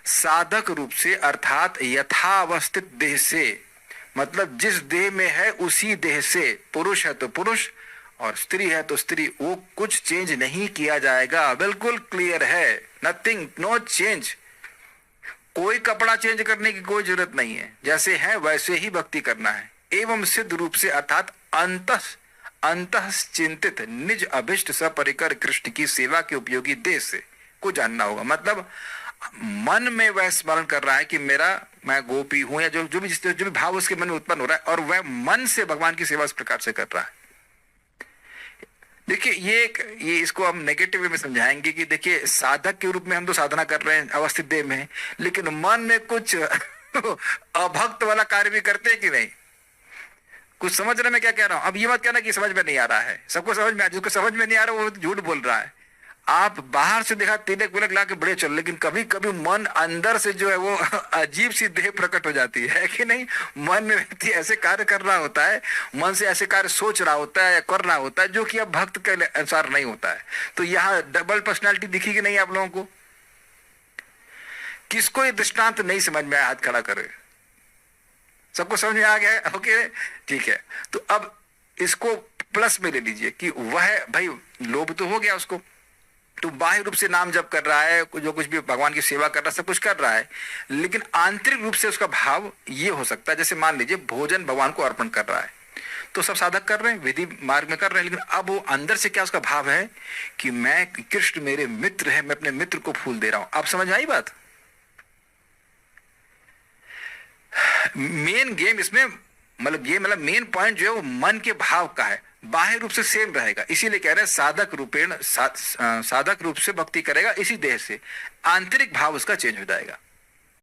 साधक रूप से अर्थात यथावस्थित देह से, मतलब जिस देह में है उसी देह से, पुरुष है तो पुरुष और स्त्री है तो स्त्री, वो कुछ चेंज नहीं किया जाएगा, बिल्कुल क्लियर है, नथिंग, नो चेंज। कोई कपड़ा चेंज करने की कोई जरूरत नहीं है, जैसे है वैसे ही भक्ति करना है। एवं सिद्ध रूप से अर्थात अंतः चिंतित निज अभिष्ट सपरिकर कृष्ण की सेवा के उपयोगी देह से को जानना होगा। मतलब मन में वह स्मरण कर रहा है कि मैं गोपी हूं, या जो भी भाव उसके मन में उत्पन्न हो रहा है, और वह मन से भगवान की सेवा इस प्रकार से कर रहा है। देखिए ये इसको हम नेगेटिव वे में समझाएंगे कि देखिए साधक के रूप में हम तो साधना कर रहे हैं अवस्थित देह में, लेकिन मन में कुछ अभक्त वाला कार्य भी करते हैं कि नहीं। कुछ समझ रहे मैं क्या कह रहा हूं? अब ये मत कहना कि समझ में नहीं आ रहा है, सबको समझ में, जिसको समझ में नहीं आ रहा वो झूठ बोल रहा है। आप बाहर से देखा तिलक विलक ला के बड़े चल, लेकिन कभी कभी मन अंदर से जो है वो अजीब सी देह प्रकट हो जाती है कि नहीं। मन में व्यक्ति ऐसे कार्य कर रहा होता है, मन से ऐसे कार्य सोच रहा होता है, कर रहा होता है, जो कि अब भक्त के अनुसार नहीं होता है। तो यहाँ डबल पर्सनैलिटी दिखी कि नहीं आप लोगों को? किसको ये दृष्टांत नहीं समझ में आया, हाथ खड़ा करे। सबको समझ में आ गया? ओके, ठीक है। तो अब इसको प्लस में ले लीजिए कि वह भाई लोभ तो हो गया उसको, तो बाह्य रूप से नाम जप कर रहा है, जो कुछ भी भगवान की सेवा कर रहा है, सब कुछ कर रहा है, लेकिन आंतरिक रूप से उसका भाव ये हो सकता है, जैसे मान लीजिए भोजन भगवान को अर्पण कर रहा है, तो सब साधक कर रहे हैं, विधि मार्ग में कर रहे हैं, लेकिन अब वो अंदर से क्या उसका भाव है कि मैं, कृष्ण मेरे मित्र है, मैं अपने मित्र को फूल दे रहा हूं। आप समझ आई बात? मेन गेम इसमें मतलब मेन पॉइंट जो है वो मन के भाव का है, बाह्य रूप से सेम रहेगा। इसीलिए कह रहे हैं साधक रूप से भक्ति करेगा इसी देह से, आंतरिक भाव उसका चेंज हो जाएगा।